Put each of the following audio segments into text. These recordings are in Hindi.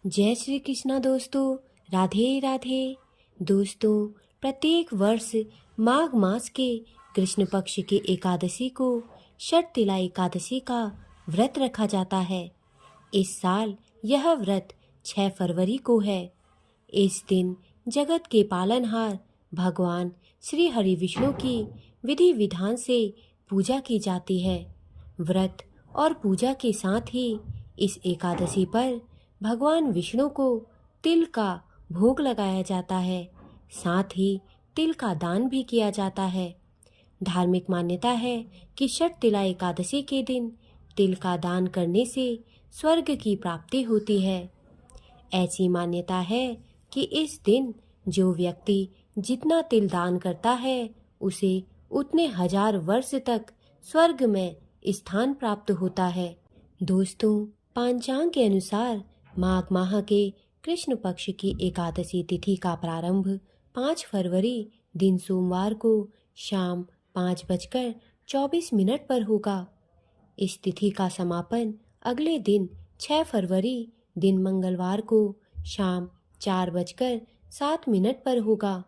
जय श्री कृष्णा दोस्तों। राधे राधे दोस्तों। प्रत्येक वर्ष माघ मास के कृष्ण पक्ष के एकादशी को षटतिला एकादशी का व्रत रखा जाता है। इस साल यह व्रत 6 फरवरी को है। इस दिन जगत के पालनहार भगवान श्री हरि विष्णु की विधि विधान से पूजा की जाती है। व्रत और पूजा के साथ ही इस एकादशी पर भगवान विष्णु को तिल का भोग लगाया जाता है। साथ ही तिल का दान भी किया जाता है। धार्मिक मान्यता है कि षटतिला एकादशी के दिन तिल का दान करने से स्वर्ग की प्राप्ति होती है। ऐसी मान्यता है कि इस दिन जो व्यक्ति जितना तिल दान करता है उसे उतने 1000 वर्ष तक स्वर्ग में स्थान प्राप्त होता है। दोस्तों, पंचांग के अनुसार माघ माह के कृष्ण पक्ष की एकादशी तिथि का प्रारंभ 5 फरवरी दिन सोमवार को शाम 5:24 पर होगा। इस तिथि का समापन अगले दिन 6 फरवरी दिन मंगलवार को शाम 4:07 पर होगा।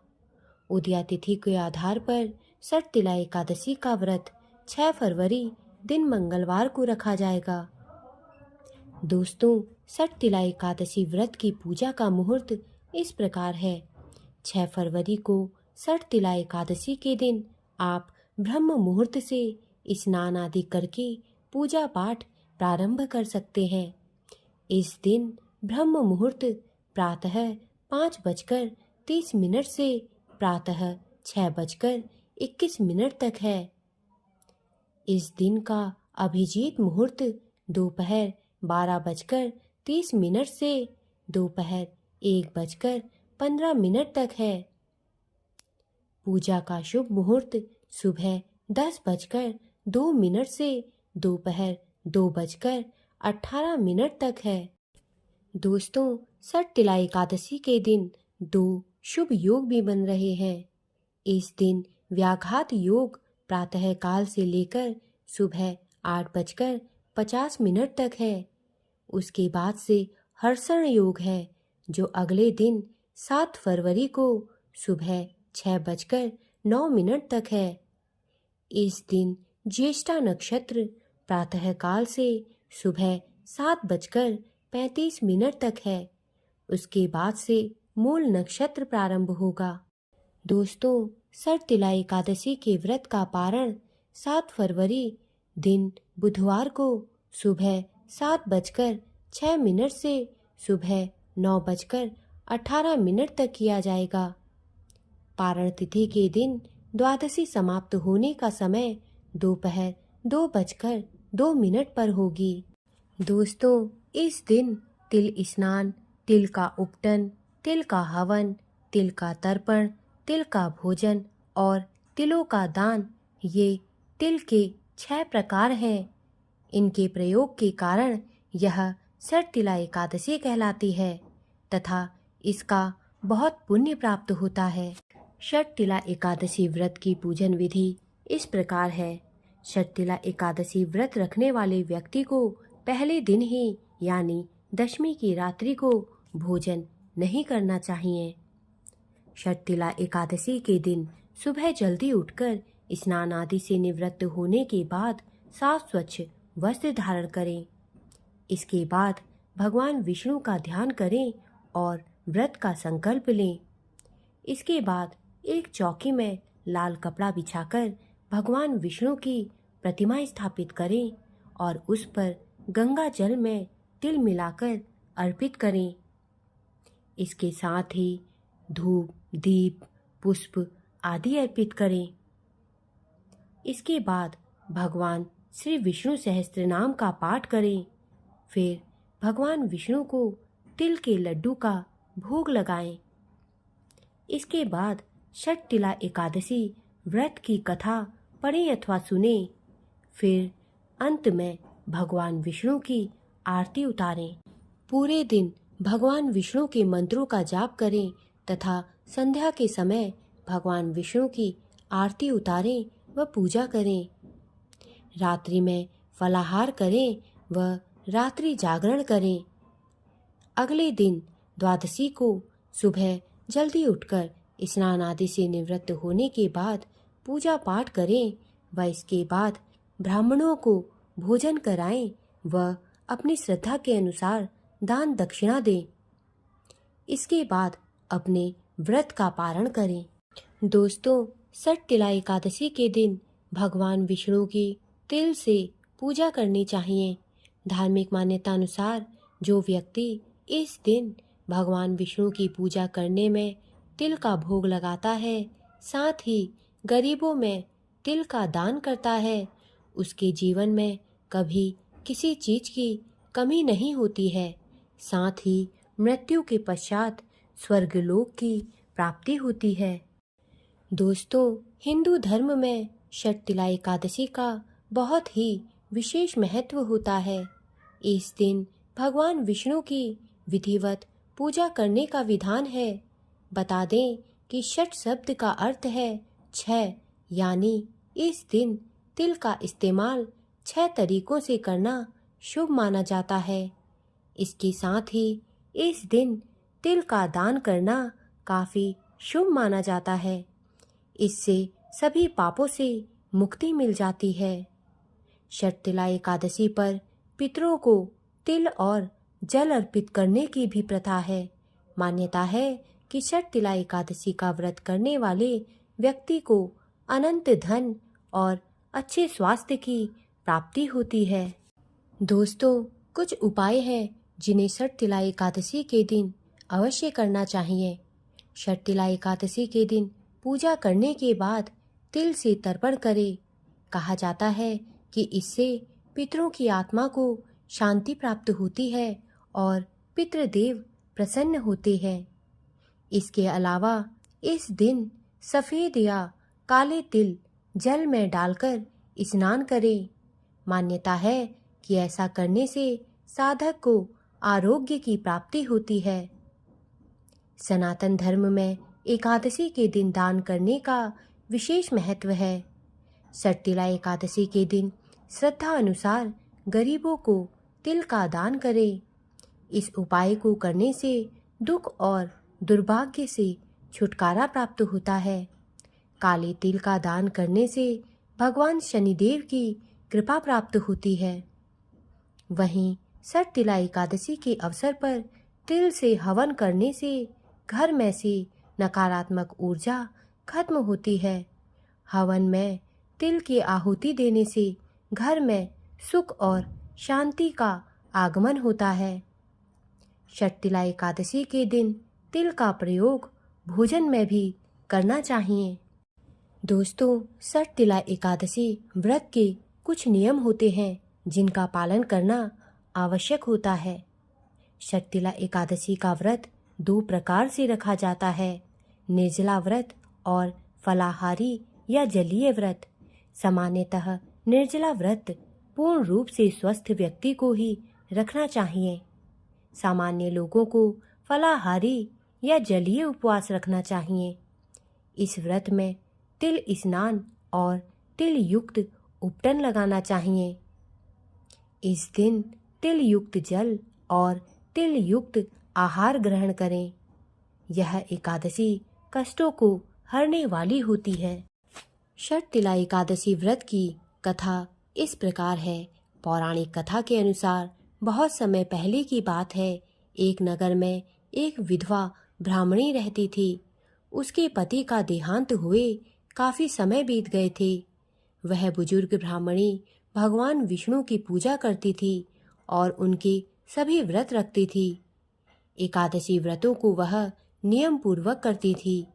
उदया तिथि के आधार पर षटतिला एकादशी का व्रत 6 फरवरी दिन मंगलवार को रखा जाएगा। दोस्तों, षटतिला एकादशी व्रत की पूजा का मुहूर्त इस प्रकार है। 6 फरवरी को षटतिला एकादशी के दिन आप ब्रह्म मुहूर्त से स्नान आदि करके पूजा पाठ प्रारंभ कर सकते हैं। इस दिन ब्रह्म मुहूर्त प्रातः 5:30 से प्रातः 6:21 तक है। इस दिन का अभिजीत मुहूर्त दोपहर 12:30 से दोपहर 1:15 तक है। पूजा का शुभ मुहूर्त सुबह 10:02 से दोपहर 2:18 तक है। दोस्तों, षटतिला एकादशी के दिन 2 शुभ योग भी बन रहे हैं। इस दिन व्याघात योग प्रातः काल से लेकर सुबह 8:50 तक है। उसके बाद से हर्षण योग है जो अगले दिन 7 फरवरी को सुबह 6:09 तक है। इस दिन ज्येष्ठा नक्षत्र प्रातः काल से सुबह 7:35 तक है। उसके बाद से मूल नक्षत्र प्रारंभ होगा। दोस्तों, षटतिला एकादशी के व्रत का पारण 7 फरवरी दिन बुधवार को सुबह 7:06 से सुबह 9:18 तक किया जाएगा। पारण तिथि के दिन द्वादशी समाप्त होने का समय दोपहर 2:02 पर होगी। दोस्तों, इस दिन तिल स्नान, तिल का उपटन, तिल का हवन, तिल का तर्पण, तिल का भोजन और तिलों का दान, ये तिल के 6 प्रकार हैं। इनके प्रयोग के कारण यह षटतिला एकादशी कहलाती है तथा इसका बहुत पुण्य प्राप्त होता है। षटतिला एकादशी व्रत की पूजन विधि इस प्रकार है। षटतिला एकादशी व्रत रखने वाले व्यक्ति को पहले दिन ही यानी दशमी की रात्रि को भोजन नहीं करना चाहिए। षटतिला एकादशी के दिन सुबह जल्दी उठकर स्नान आदि से निवृत्त होने के बाद साफ स्वच्छ वस्त्र धारण करें। इसके बाद भगवान विष्णु का ध्यान करें और व्रत का संकल्प लें। इसके बाद एक चौकी में लाल कपड़ा बिछाकर भगवान विष्णु की प्रतिमा स्थापित करें और उस पर गंगा जल में तिल मिलाकर अर्पित करें। इसके साथ ही धूप, दीप, पुष्प आदि अर्पित करें। इसके बाद भगवान श्री विष्णु सहस्त्रनाम का पाठ करें। फिर भगवान विष्णु को तिल के लड्डू का भोग लगाएं। इसके बाद षटतिला एकादशी व्रत की कथा पढ़ें अथवा सुनें। फिर अंत में भगवान विष्णु की आरती उतारें। पूरे दिन भगवान विष्णु के मंत्रों का जाप करें तथा संध्या के समय भगवान विष्णु की आरती उतारें व पूजा करें। रात्रि में फलाहार करें व रात्रि जागरण करें। अगले दिन द्वादशी को सुबह जल्दी उठकर स्नान आदि से निवृत्त होने के बाद पूजा पाठ करें व इसके बाद ब्राह्मणों को भोजन कराएं व अपनी श्रद्धा के अनुसार दान दक्षिणा दें। इसके बाद अपने व्रत का पारण करें। दोस्तों, सठ तिला एकादशी के दिन भगवान विष्णु की तिल से पूजा करनी चाहिए। धार्मिक मान्यता अनुसार जो व्यक्ति इस दिन भगवान विष्णु की पूजा करने में तिल का भोग लगाता है, साथ ही गरीबों में तिल का दान करता है, उसके जीवन में कभी किसी चीज की कमी नहीं होती है। साथ ही मृत्यु के पश्चात स्वर्गलोक की प्राप्ति होती है। दोस्तों, हिंदू धर्म में षठ तिला एकादशी का बहुत ही विशेष महत्व होता है। इस दिन भगवान विष्णु की विधिवत पूजा करने का विधान है। बता दें कि षठ शब्द का अर्थ है 6, यानी इस दिन तिल का इस्तेमाल 6 तरीकों से करना शुभ माना जाता है। इसके साथ ही इस दिन तिल का दान करना काफी शुभ माना जाता है। इससे सभी पापों से मुक्ति मिल जाती है। षठ तिला एकादशी पर पितरों को तिल और जल अर्पित करने की भी प्रथा है। मान्यता है कि षठ तिला एकादशी का व्रत करने वाले व्यक्ति को अनंत धन और अच्छे स्वास्थ्य की प्राप्ति होती है। दोस्तों, कुछ उपाय हैं जिन्हें षठ तिला एकादशी के दिन अवश्य करना चाहिए। षठ तिला एकादशी के दिन पूजा करने के बाद तिल से तर्पण करें। कहा जाता है कि इससे पितरों की आत्मा को शांति प्राप्त होती है और पितृदेव प्रसन्न होते हैं। इसके अलावा इस दिन सफेद या काले तिल जल में डालकर स्नान करें। मान्यता है कि ऐसा करने से साधक को आरोग्य की प्राप्ति होती है। सनातन धर्म में एकादशी के दिन दान करने का विशेष महत्व है। षठ तिला एकादशी के दिन श्रद्धा अनुसार गरीबों को तिल का दान करें। इस उपाय को करने से दुख और दुर्भाग्य से छुटकारा प्राप्त होता है। काले तिल का दान करने से भगवान शनिदेव की कृपा प्राप्त होती है। वहीं षठ तिला एकादशी के अवसर पर तिल से हवन करने से घर में से नकारात्मक ऊर्जा खत्म होती है। हवन में तिल की आहुति देने से घर में सुख और शांति का आगमन होता है। षठ तिला एकादशी के दिन तिल का प्रयोग भोजन में भी करना चाहिए। दोस्तों, षठ तिला एकादशी व्रत के कुछ नियम होते हैं जिनका पालन करना आवश्यक होता है। षठ तिला एकादशी का व्रत 2 प्रकार से रखा जाता है, निर्जला व्रत और फलाहारी या जलीय व्रत। सामान्यतः निर्जला व्रत पूर्ण रूप से स्वस्थ व्यक्ति को ही रखना चाहिए। सामान्य लोगों को फलाहारी या जलीय उपवास रखना चाहिए। इस व्रत में तिल स्नान और तिल युक्त उपटन लगाना चाहिए। इस दिन तिल युक्त जल और तिल युक्त आहार ग्रहण करें। यह एकादशी कष्टों को हरने वाली होती है। षठ तिला एकादशी व्रत की कथा इस प्रकार है। पौराणिक कथा के अनुसार बहुत समय पहले की बात है। एक नगर में एक विधवा ब्राह्मणी रहती थी। उसके पति का देहांत हुए काफी समय बीत गए थे। वह बुजुर्ग ब्राह्मणी भगवान विष्णु की पूजा करती थी और उनके सभी व्रत रखती थी। एकादशी व्रतों को वह नियम पूर्वक करती थी।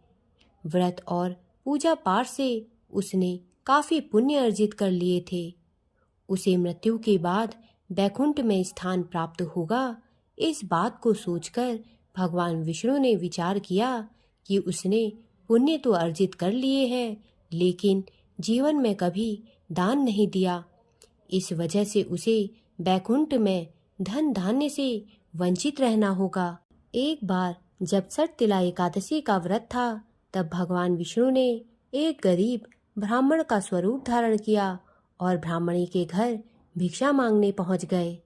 व्रत और पूजा पाठ से उसने काफी पुण्य अर्जित कर लिए थे। उसे मृत्यु के बाद बैकुंठ में स्थान प्राप्त होगा। इस बात को सोचकर भगवान विष्णु ने विचार किया कि उसने पुण्य तो अर्जित कर लिए हैं, लेकिन जीवन में कभी दान नहीं दिया। इस वजह से उसे बैकुंठ में धन धान्य से वंचित रहना होगा। एक बार जब षठ तिला एकादशी का व्रत था, तब भगवान विष्णु ने एक गरीब ब्राह्मण का स्वरूप धारण किया और ब्राह्मणी के घर भिक्षा मांगने पहुंच गए।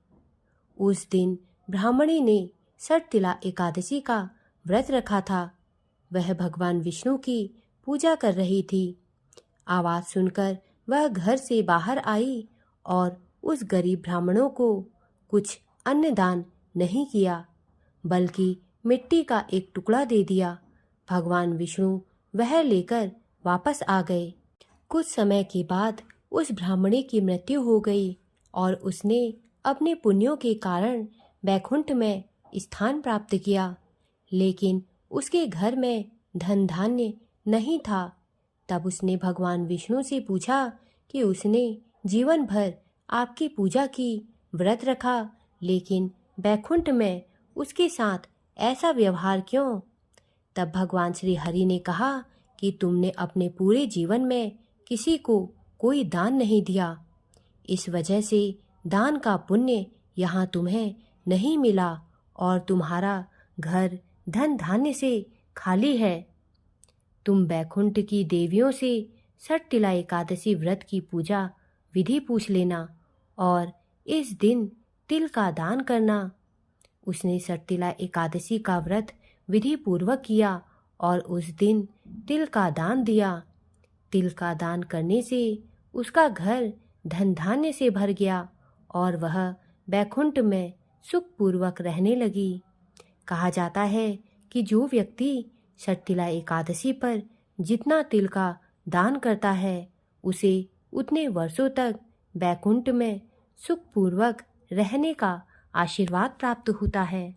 उस दिन ब्राह्मणी ने सटतिला एकादशी का व्रत रखा था। वह भगवान विष्णु की पूजा कर रही थी। आवाज़ सुनकर वह घर से बाहर आई और उस गरीब ब्राह्मणों को कुछ अन्न दान नहीं किया, बल्कि मिट्टी का एक टुकड़ा दे दिया। भगवान विष्णु वह लेकर वापस आ गए। कुछ समय के बाद उस ब्राह्मणी की मृत्यु हो गई और उसने अपने पुण्यों के कारण वैकुंठ में स्थान प्राप्त किया, लेकिन उसके घर में धन धान्य नहीं था। तब उसने भगवान विष्णु से पूछा कि उसने जीवन भर आपकी पूजा की, व्रत रखा, लेकिन वैकुंठ में उसके साथ ऐसा व्यवहार क्यों? तब भगवान श्री हरि ने कहा कि तुमने अपने पूरे जीवन में किसी को कोई दान नहीं दिया, इस वजह से दान का पुण्य यहाँ तुम्हें नहीं मिला और तुम्हारा घर धन धान्य से खाली है। तुम बैकुंठ की देवियों से सटतिला एकादशी व्रत की पूजा विधि पूछ लेना और इस दिन तिल का दान करना। उसने सटतिला एकादशी का व्रत विधि पूर्वक किया और उस दिन तिल का दान दिया। तिल का दान करने से उसका घर धन धान्य से भर गया और वह बैकुंठ में सुखपूर्वक रहने लगी। कहा जाता है कि जो व्यक्ति सटतिला एकादशी पर जितना तिल का दान करता है उसे उतने वर्षों तक बैकुंठ में सुखपूर्वक रहने का आशीर्वाद प्राप्त होता है।